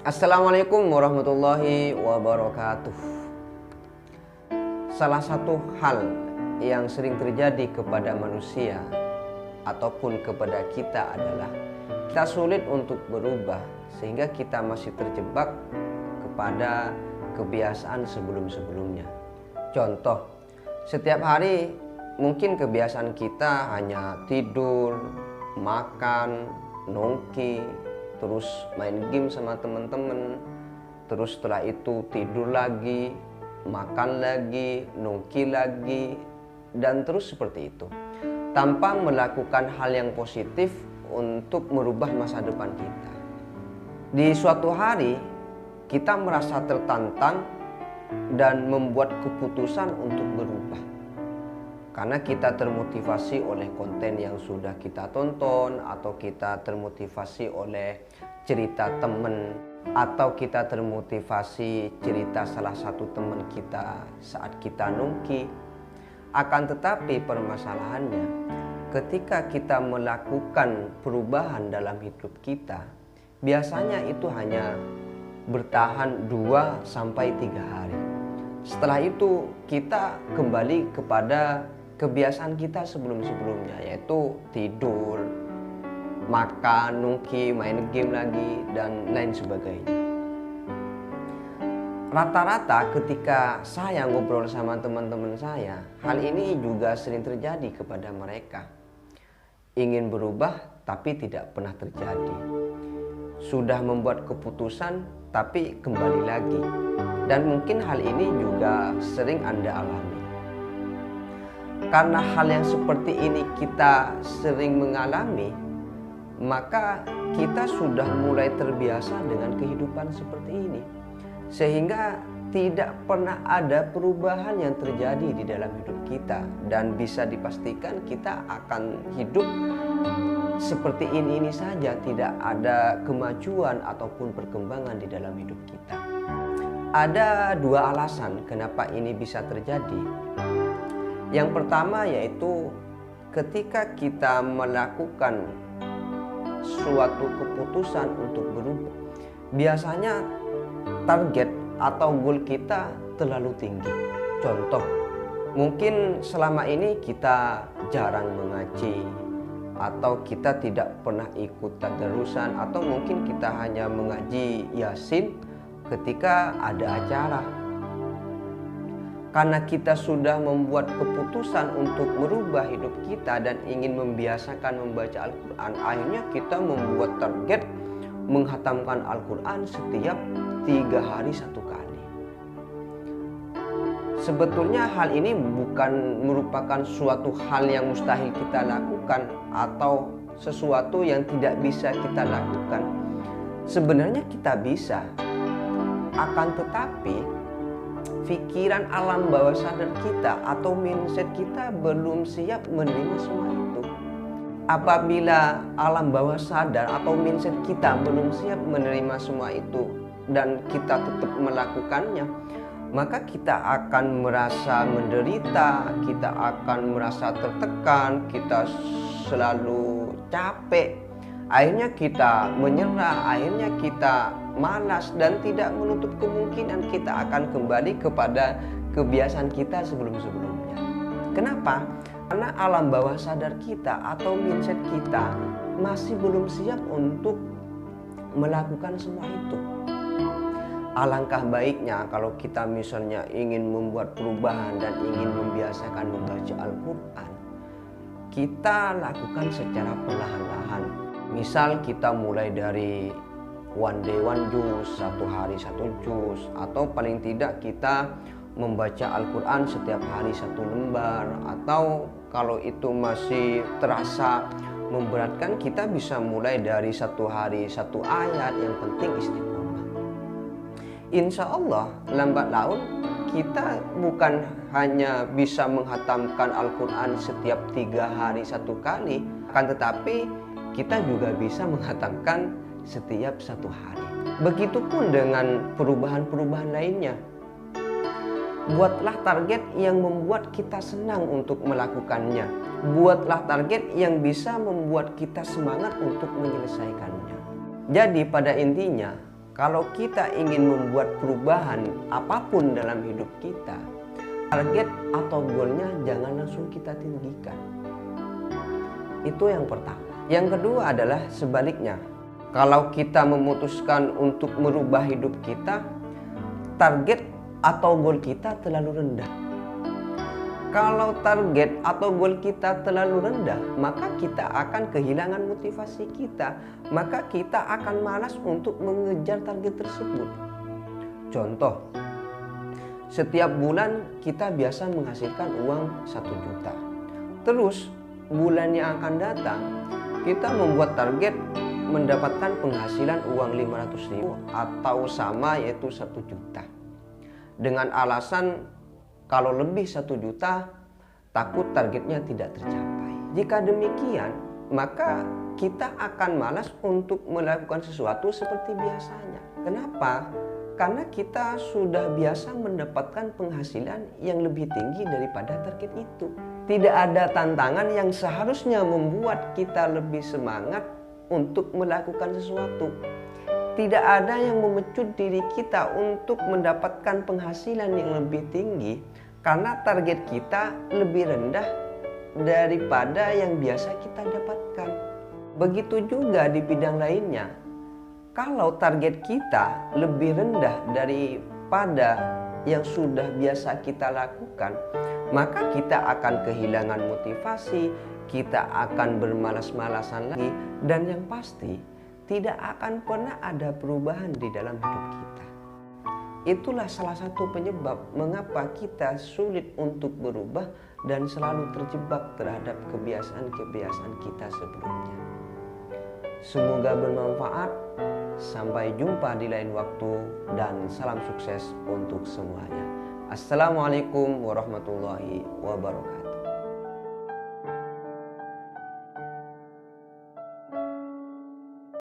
Assalamualaikum warahmatullahi wabarakatuh. Salah satu hal yang sering terjadi kepada manusia ataupun kepada kita adalah kita sulit untuk berubah, sehingga kita masih terjebak kepada kebiasaan sebelum-sebelumnya. Contoh, setiap hari mungkin kebiasaan kita hanya tidur, makan, nongki, terus main game sama teman-teman, terus setelah itu tidur lagi, makan lagi, nongki lagi, dan terus seperti itu, tanpa melakukan hal yang positif untuk merubah masa depan kita. Di suatu hari kita merasa tertantang dan membuat keputusan untuk berubah, karena kita termotivasi oleh konten yang sudah kita tonton, atau kita termotivasi oleh cerita teman, atau kita termotivasi cerita salah satu teman kita saat kita nongki. Akan tetapi permasalahannya, ketika kita melakukan perubahan dalam hidup kita, biasanya itu hanya bertahan 2-3 hari. Setelah itu kita kembali kepada kebiasaan kita sebelum-sebelumnya, yaitu tidur, makan, nongki, main game lagi, dan lain sebagainya. Rata-rata ketika saya ngobrol sama teman-teman saya, hal ini juga sering terjadi kepada mereka. Ingin berubah tapi tidak pernah terjadi. Sudah membuat keputusan tapi kembali lagi. Dan mungkin hal ini juga sering Anda alami. Karena hal yang seperti ini kita sering mengalami, maka kita sudah mulai terbiasa dengan kehidupan seperti ini, sehingga tidak pernah ada perubahan yang terjadi di dalam hidup kita, dan bisa dipastikan kita akan hidup seperti ini saja, tidak ada kemajuan ataupun perkembangan di dalam hidup kita. Ada dua alasan kenapa ini bisa terjadi. Yang pertama yaitu ketika kita melakukan suatu keputusan untuk berubah, biasanya target atau goal kita terlalu tinggi. Contoh, mungkin selama ini kita jarang mengaji, atau kita tidak pernah ikut tadarusan, atau mungkin kita hanya mengaji Yasin ketika ada acara. Karena kita sudah membuat keputusan untuk merubah hidup kita dan ingin membiasakan membaca Al-Quran, akhirnya kita membuat target menghatamkan Al-Quran setiap 3 hari 1 kali. Sebetulnya hal ini bukan merupakan suatu hal yang mustahil kita lakukan atau sesuatu yang tidak bisa kita lakukan. Sebenarnya kita bisa, akan tetapi pikiran alam bawah sadar kita atau mindset kita belum siap menerima semua itu. Apabila alam bawah sadar atau mindset kita belum siap menerima semua itu dan kita tetap melakukannya, maka kita akan merasa menderita, kita akan merasa tertekan, kita selalu capek. Akhirnya kita menyerah, akhirnya kita malas, dan tidak menutup kemungkinan kita akan kembali kepada kebiasaan kita sebelum-sebelumnya. Kenapa? Karena alam bawah sadar kita atau mindset kita masih belum siap untuk melakukan semua itu. Alangkah baiknya kalau kita misalnya ingin membuat perubahan dan ingin membiasakan membaca Al-Quran, kita lakukan secara perlahan-lahan. Misal kita mulai dari one day one juz, 1 hari 1 juz, atau paling tidak kita membaca Al-Quran setiap hari 1 lembar, atau kalau itu masih terasa memberatkan, kita bisa mulai dari 1 hari 1 ayat, yang penting istiqomah. Insya Allah lambat laun kita bukan hanya bisa menghatamkan Al-Quran setiap 3 hari 1 kali, akan tetapi kita juga bisa menghatamkan setiap 1 hari. Begitupun dengan perubahan-perubahan lainnya. Buatlah target yang membuat kita senang untuk melakukannya. Buatlah target yang bisa membuat kita semangat untuk menyelesaikannya. Jadi pada intinya, Kalau kita ingin membuat perubahan apapun dalam hidup kita, target atau goalnya jangan langsung kita tinggikan. Itu yang pertama. Yang kedua adalah sebaliknya. Kalau kita memutuskan untuk merubah hidup kita, target atau goal kita terlalu rendah. Kalau target atau goal kita terlalu rendah, maka kita akan kehilangan motivasi kita. Maka kita akan malas untuk mengejar target tersebut. Contoh, setiap bulan kita biasa menghasilkan uang 1 juta. Terus, bulan yang akan datang, kita membuat target mendapatkan penghasilan uang 500.000 atau sama yaitu 1 juta. Dengan alasan kalau lebih 1 juta, takut targetnya tidak tercapai. Jika demikian, maka kita akan malas untuk melakukan sesuatu seperti biasanya. Kenapa? Karena kita sudah biasa mendapatkan penghasilan yang lebih tinggi daripada target itu. Tidak ada tantangan yang seharusnya membuat kita lebih semangat untuk melakukan sesuatu. Tidak ada yang memecut diri kita untuk mendapatkan penghasilan yang lebih tinggi karena target kita lebih rendah daripada yang biasa kita dapatkan. Begitu juga di bidang lainnya. Kalau target kita lebih rendah daripada yang sudah biasa kita lakukan, maka kita akan kehilangan motivasi, kita akan bermalas-malasan lagi, dan yang pasti tidak akan pernah ada perubahan di dalam hidup kita. Itulah salah satu penyebab mengapa kita sulit untuk berubah dan selalu terjebak terhadap kebiasaan-kebiasaan kita sebelumnya. Semoga bermanfaat. Sampai jumpa di lain waktu dan salam sukses untuk semuanya. Assalamualaikum warahmatullahi wabarakatuh.